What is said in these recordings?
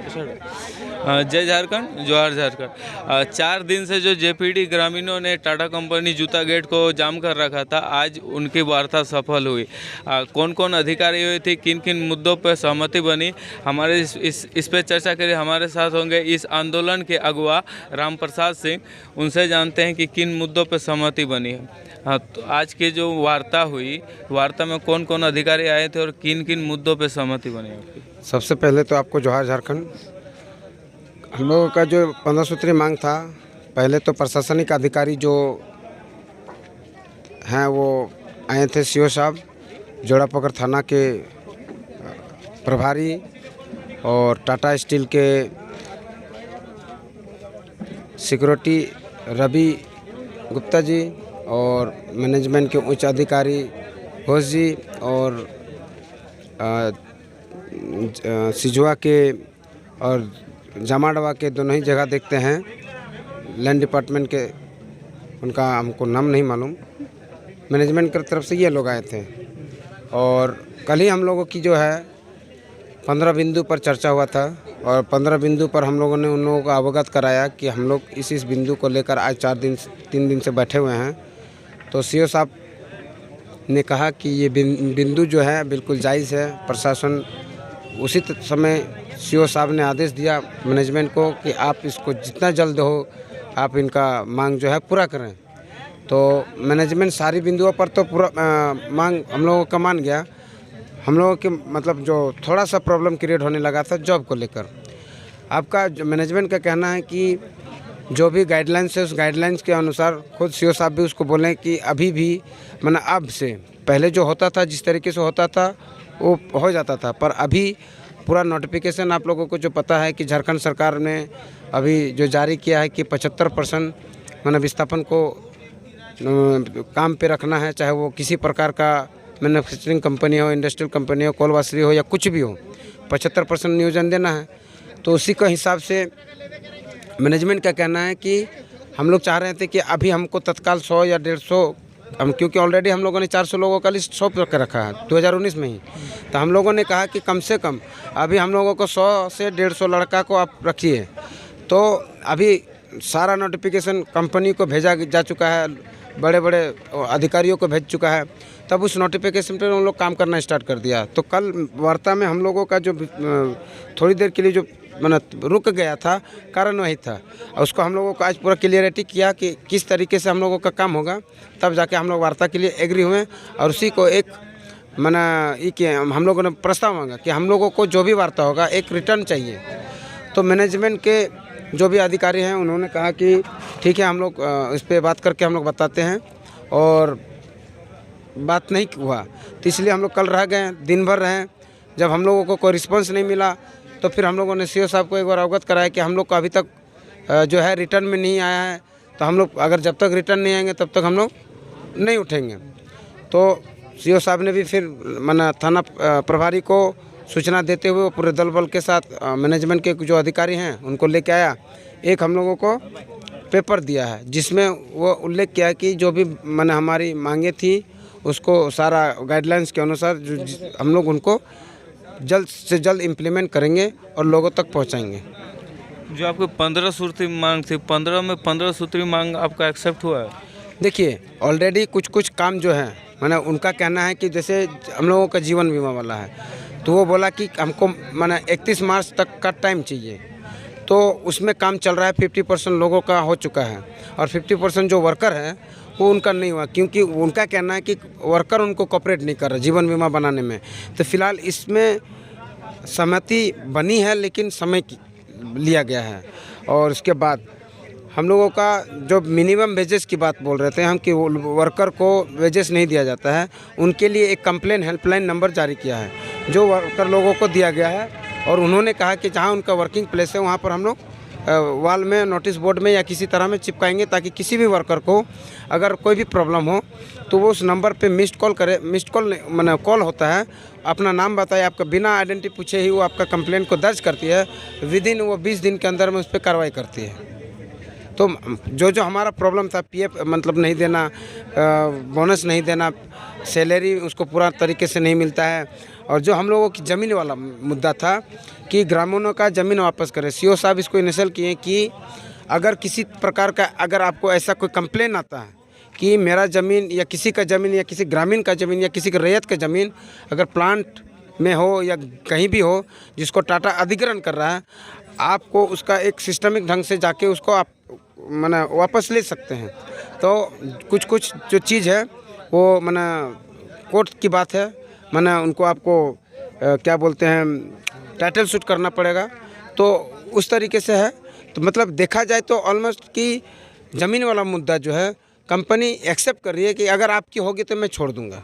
जय झारखंड, जोहार झारखंड। 4 दिन से जो जेपीडी ग्रामीणों ने टाटा कंपनी जूता गेट को जाम कर रखा था, आज उनकी वार्ता सफल हुई। कौन कौन अधिकारी हुए थे, किन किन मुद्दों पर सहमति बनी, हमारे इस पे चर्चा के लिए हमारे साथ होंगे इस आंदोलन के अगुवा राम प्रसाद सिंह। उनसे जानते हैं कि किन मुद्दों पर सहमति बनी है। हाँ, तो आज की जो वार्ता हुई, वार्ता में कौन कौन अधिकारी आए थे और किन किन मुद्दों पर सहमति बनी आपकी? सबसे पहले तो आपको जोहार झारखंड। हम लोगों का जो 15 सूत्री मांग था, पहले तो प्रशासनिक अधिकारी जो हैं वो आए थे, सीओ साहब, जोड़ापोखर थाना के प्रभारी और टाटा स्टील के सिक्योरिटी रवि गुप्ता जी और मैनेजमेंट के उच्च अधिकारी घोष जी और सिजुआ के और जामाडवा के दोनों ही जगह देखते हैं। लैंड डिपार्टमेंट के, उनका हमको नाम नहीं मालूम, मैनेजमेंट की तरफ से ये लोग आए थे। और कल ही हम लोगों की जो है 15 बिंदु पर चर्चा हुआ था और 15 बिंदु पर हम लोगों ने उन लोगों को अवगत कराया कि हम लोग इस बिंदु को लेकर आज 3 दिन से बैठे हुए हैं। तो सीओ साहब ने कहा कि ये बिंदु जो है बिल्कुल जायज़ है। प्रशासन उसी समय सीओ साहब ने आदेश दिया मैनेजमेंट को कि आप इसको जितना जल्द हो आप इनका मांग जो है पूरा करें। तो मैनेजमेंट सारी बिंदुओं पर तो पूरा मांग हम लोगों का मान गया। हम लोगों के मतलब जो थोड़ा सा प्रॉब्लम क्रिएट होने लगा था जॉब को लेकर, आपका जो मैनेजमेंट का कहना है कि जो भी गाइडलाइंस है उस गाइडलाइंस के अनुसार खुद सीओ साहब भी उसको बोलें कि अभी भी मैंने अब से पहले जो होता था जिस तरीके से होता था वो हो जाता था, पर अभी पूरा नोटिफिकेशन आप लोगों को जो पता है कि झारखंड सरकार ने अभी जो जारी किया है कि 75% मैंने विस्थापन को काम पे रखना है, चाहे वो किसी प्रकार का मैन्युफैक्चरिंग कंपनी हो, इंडस्ट्रियल कंपनी हो, कोलवासरी हो या कुछ भी हो, 75% नियोजन देना है। तो उसी का हिसाब से मैनेजमेंट का कहना है कि हम लोग चाह रहे थे कि अभी हमको तत्काल 100 या 150 क्योंकि ऑलरेडी हम लोगों ने 400 लोगों का लिस्ट 100 कर रखा है 2019 में ही। तो हम लोगों ने कहा कि कम से कम अभी हम लोगों को 100 से 150 लड़का को आप रखिए। तो अभी सारा नोटिफिकेशन कंपनी को भेजा जा चुका है, बड़े बड़े अधिकारियों को भेज चुका है, तब उस नोटिफिकेशन पर हम लोग काम करना स्टार्ट कर दिया। तो कल वार्ता में हम लोगों का जो थोड़ी देर के लिए जो रुक गया था, कारण वही था। और उसको हम लोगों को आज पूरा क्लियरिटी किया कि किस तरीके से हम लोगों का काम होगा, तब जाके हम लोग वार्ता के लिए एग्री हुए। और उसी को एक हम लोगों ने प्रस्ताव मांगा कि हम लोगों को जो भी वार्ता होगा एक रिटर्न चाहिए। तो मैनेजमेंट के जो भी अधिकारी हैं उन्होंने कहा कि ठीक है, हम लोग इस पर बात करके हम लोग बताते हैं। और बात नहीं हुआ तो इसलिए हम लोग कल रह गए, दिन भर रहे। जब हम लोगों को कोई रिस्पॉन्स नहीं मिला तो फिर हम लोगों ने सीओ साहब को एक बार अवगत कराया कि हम लोग को अभी तक जो है रिटर्न में नहीं आया है। तो हम लोग अगर जब तक रिटर्न नहीं आएंगे तब तक हम लोग नहीं उठेंगे। तो सीओ साहब ने भी फिर थाना प्रभारी को सूचना देते हुए पूरे दल बल के साथ मैनेजमेंट के जो अधिकारी हैं उनको लेके आया। एक हम लोगों को पेपर दिया है जिसमें वो उल्लेख किया कि जो भी हमारी मांगे थी उसको सारा गाइडलाइंस के अनुसार हम लोग उनको जल्द से जल्द इम्प्लीमेंट करेंगे और लोगों तक पहुंचाएंगे। जो आपको 15 सूत्री मांग थी, 15 में 15 सूत्री मांग आपका एक्सेप्ट हुआ है? देखिए, ऑलरेडी कुछ काम जो है उनका कहना है कि जैसे हम लोगों का जीवन बीमा वाला है, तो वो बोला कि हमको 31 मार्च तक का टाइम चाहिए। तो उसमें काम चल रहा है, 50% लोगों का हो चुका है और 50% जो वर्कर है वो उनका नहीं हुआ, क्योंकि उनका कहना है कि वर्कर उनको कॉपरेट नहीं कर रहा जीवन बीमा बनाने में। तो फिलहाल इसमें सहमति बनी है लेकिन समय लिया गया है। और उसके बाद हम लोगों का जो मिनिमम वेजेस की बात बोल रहे थे हम कि वर्कर को वेजेस नहीं दिया जाता है, उनके लिए एक कंप्लेन हेल्पलाइन नंबर जारी किया है जो वर्कर लोगों को दिया गया है। और उन्होंने कहा कि जहां उनका वर्किंग प्लेस है वहां पर हम लोग वॉल में, नोटिस बोर्ड में या किसी तरह में चिपकाएंगे, ताकि किसी भी वर्कर को अगर कोई भी प्रॉब्लम हो तो वो उस नंबर पे मिस्ड कॉल करे। मिस्ड कॉल कॉल होता है, अपना नाम बताए, आपका बिना आइडेंटिटी पूछे ही वो आपका कंप्लेन को दर्ज करती है। विदिन वो 20 दिन के अंदर में उस पर कार्रवाई करती है। तो जो हमारा प्रॉब्लम था, पीएफ नहीं देना, बोनस नहीं देना, सैलरी उसको पूरा तरीके से नहीं मिलता है, और जो हम लोगों की ज़मीन वाला मुद्दा था कि ग्रामीणों का ज़मीन वापस करें। सीओ साहब इसको इनिशियल किए कि अगर किसी प्रकार का अगर आपको ऐसा कोई कंप्लेन आता है कि मेरा ज़मीन या किसी का ज़मीन या किसी ग्रामीण का ज़मीन या किसी के रैयत का ज़मीन अगर प्लांट में हो या कहीं भी हो जिसको टाटा अधिग्रहण कर रहा है, आपको उसका एक सिस्टमिक ढंग से जाके उसको आप माने वापस ले सकते हैं। तो कुछ कुछ जो चीज़ है वो माने कोर्ट की बात है, माने उनको आपको क्या बोलते हैं टाइटल सूट करना पड़ेगा। तो उस तरीके से है। तो मतलब देखा जाए तो ऑलमोस्ट कि ज़मीन वाला मुद्दा जो है कंपनी एक्सेप्ट कर रही है कि अगर आपकी होगी तो मैं छोड़ दूंगा।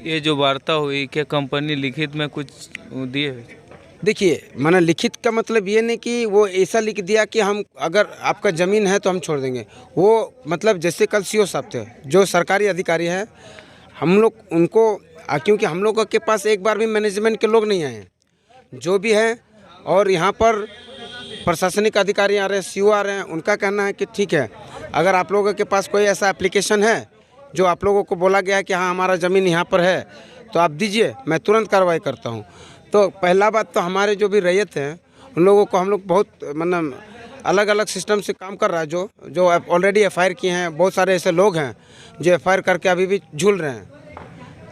ये जो वार्ता हुई, क्या कंपनी लिखित में कुछ दिए? देखिए माने लिखित का मतलब ये नहीं कि वो ऐसा लिख दिया कि हम अगर आपका ज़मीन है तो हम छोड़ देंगे। वो मतलब जैसे कल सीओ साहब थे जो सरकारी अधिकारी हैं, हम लोग उनको क्योंकि हम लोगों के पास एक बार भी मैनेजमेंट के लोग नहीं आए हैं, जो भी हैं, और यहाँ पर प्रशासनिक अधिकारी आ रहे हैं, सीओ आ रहे हैं, उनका कहना है कि ठीक है अगर आप लोगों के पास कोई ऐसा एप्लीकेशन है जो आप लोगों को बोला गया है कि हाँ हमारा ज़मीन यहाँ पर है तो आप दीजिए, मैं तुरंत कार्रवाई करता हूँ। तो पहला बात तो हमारे जो भी रैयत हैं उन लोगों को हम लोग बहुत मतलब अलग अलग सिस्टम से काम कर रहा है। जो ऑलरेडी एफआईआर किए हैं, बहुत सारे ऐसे लोग हैं जो एफआईआर करके अभी भी झूल रहे हैं।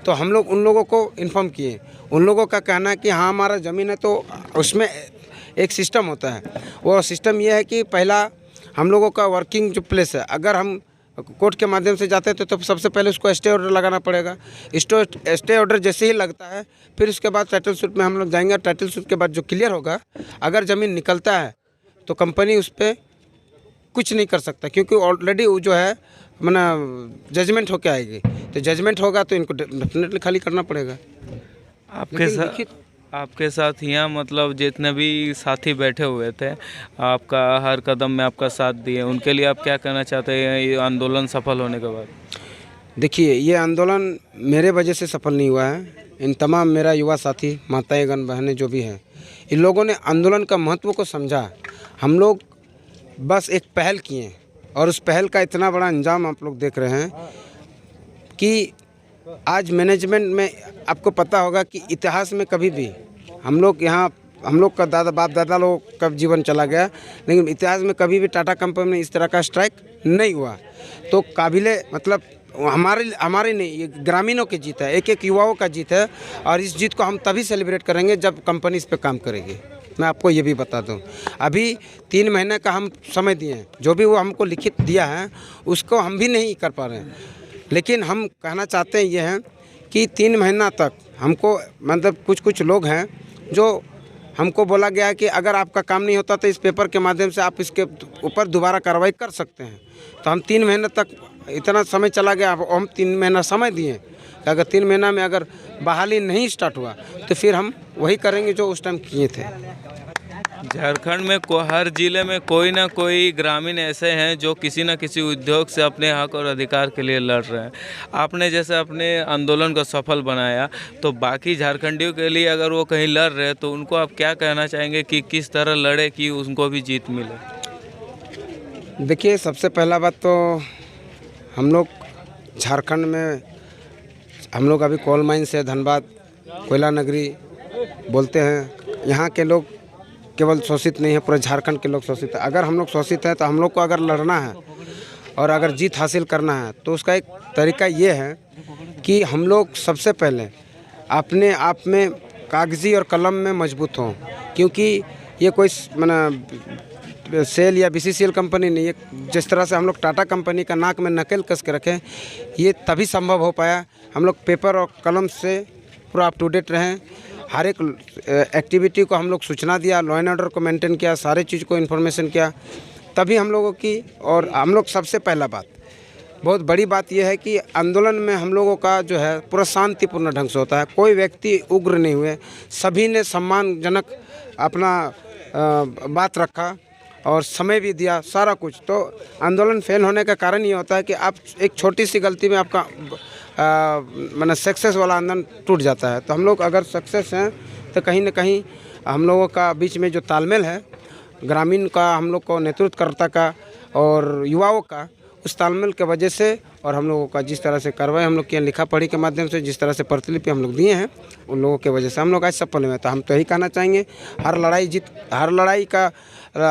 तो हम लोग उन लोगों को इन्फॉर्म किए। उन लोगों का कहना है कि हाँ हमारा ज़मीन है, तो उसमें एक सिस्टम होता है। वो सिस्टम ये है कि पहला हम लोगों का वर्किंग जो प्लेस है, अगर हम कोर्ट के माध्यम से जाते हैं तो सबसे पहले उसको स्टे ऑर्डर लगाना पड़ेगा। स्टे ऑर्डर जैसे ही लगता है फिर उसके बाद टाइटल सूट में हम लोग जाएंगे। टाइटल सूट के बाद जो क्लियर होगा, अगर ज़मीन निकलता है तो कंपनी उस पर कुछ नहीं कर सकता, क्योंकि ऑलरेडी वो जो है माना जजमेंट होके आएगी। तो जजमेंट होगा तो इनको डेफिनेटली खाली करना पड़ेगा। आपके साथ यहाँ मतलब जितने भी साथी बैठे हुए थे, आपका हर कदम में आपका साथ दिए, उनके लिए आप क्या कहना चाहते हैं ये आंदोलन सफल होने के बाद? देखिए ये आंदोलन मेरे वजह से सफल नहीं हुआ है। इन तमाम मेरा युवा साथी, माताएगण, बहनें जो भी हैं, इन लोगों ने आंदोलन का महत्व को समझा। हम लोग बस एक पहल किए और उस पहल का इतना बड़ा अंजाम आप लोग देख रहे हैं कि आज मैनेजमेंट में आपको पता होगा कि इतिहास में कभी भी हम लोग का बाप दादा लोग का जीवन चला गया, लेकिन इतिहास में कभी भी टाटा कंपनी में इस तरह का स्ट्राइक नहीं हुआ। तो काबिले मतलब हमारे नहीं, ये ग्रामीणों की जीत है, एक एक युवाओं का जीत है। और इस जीत को हम तभी सेलिब्रेट करेंगे जब कंपनी इस पर काम करेगी। मैं आपको ये भी बता दूं, अभी 3 महीने का हम समय दिए हैं, जो भी वो हमको लिखित दिया है उसको हम भी नहीं कर पा रहे हैं। लेकिन हम कहना चाहते हैं ये हैं कि 3 महीना तक हमको मतलब कुछ लोग हैं जो हमको बोला गया है कि अगर आपका काम नहीं होता तो इस पेपर के माध्यम से आप इसके ऊपर दोबारा कार्रवाई कर सकते हैं। तो हम 3 महीने तक इतना समय चला गया, अब हम 3 महीना समय दिए कि अगर 3 महीना में अगर बहाली नहीं स्टार्ट हुआ तो फिर हम वही करेंगे जो उस टाइम किए थे। झारखंड में हर जिले में कोई ना कोई ग्रामीण ऐसे हैं जो किसी न किसी उद्योग से अपने हक और अधिकार के लिए लड़ रहे हैं। आपने जैसे अपने आंदोलन को सफल बनाया, तो बाकी झारखंडियों के लिए अगर वो कहीं लड़ रहे हैं तो उनको आप क्या कहना चाहेंगे कि किस तरह लड़े कि उनको भी जीत मिले? देखिए सबसे पहला बात तो हम लोग झारखंड में हम लोग अभी कोल माइन से धनबाद कोयला नगरी बोलते हैं। यहाँ के लोग केवल शोषित नहीं है, पूरे झारखंड के लोग शोषित है। अगर हम लोग शोषित हैं तो हम लोग को अगर लड़ना है और अगर जीत हासिल करना है तो उसका एक तरीका ये है कि हम लोग सबसे पहले अपने आप में कागज़ी और कलम में मजबूत हों। क्योंकि ये कोई माना सेल या बीसीसीएल कंपनी नहीं है। जिस तरह से हम लोग टाटा कंपनी का नाक में नकेल कस के रखें, ये तभी संभव हो पाया। हम लोग पेपर और कलम से पूरा अप टू डेट रहें। हर एक एक्टिविटी को हम लोग सूचना दिया, लॉ एंड ऑर्डर को मेंटेन किया, सारे चीज़ को इन्फॉर्मेशन किया, तभी हम लोगों की। और हम लोग सबसे पहला बात, बहुत बड़ी बात यह है कि आंदोलन में हम लोगों का जो है पूरा शांतिपूर्ण ढंग से होता है। कोई व्यक्ति उग्र नहीं हुए, सभी ने सम्मानजनक अपना बात रखा और समय भी दिया, सारा कुछ। तो आंदोलन फेल होने का कारण ये होता है कि आप एक छोटी सी गलती में आपका माने सक्सेस वाला आंदोलन टूट जाता है। तो हम लोग अगर सक्सेस हैं तो कहीं ना कहीं हम लोगों का बीच में जो तालमेल है ग्रामीण का, हम लोग को नेतृत्वकर्ता का और युवाओं का, उस तालमेल के वजह से और हम लोगों का जिस तरह से कार्रवाई हम लोग किए लिखा पढ़ी के माध्यम से, जिस तरह से प्रतिलिपि हम लोग दिए हैं, उन लोगों की वजह से हम लोग आज सफल हुए। तो हम तो यही कहना चाहेंगे, हर लड़ाई का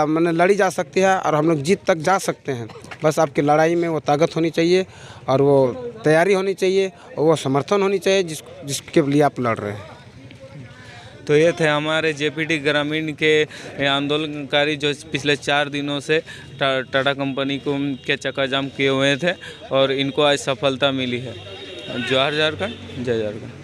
मैंने लड़ी जा सकती है और हम लोग जीत तक जा सकते हैं। बस आपकी लड़ाई में वो ताकत होनी चाहिए और वो तैयारी होनी चाहिए और वो समर्थन होनी चाहिए जिसके लिए आप लड़ रहे हैं। तो ये थे हमारे जेपीटी ग्रामीण के आंदोलनकारी जो पिछले 4 दिनों से टाटा कंपनी को के चक्काजाम किए हुए थे और इनको आज सफलता मिली है। जोहार झारखंड, जय झारखंड।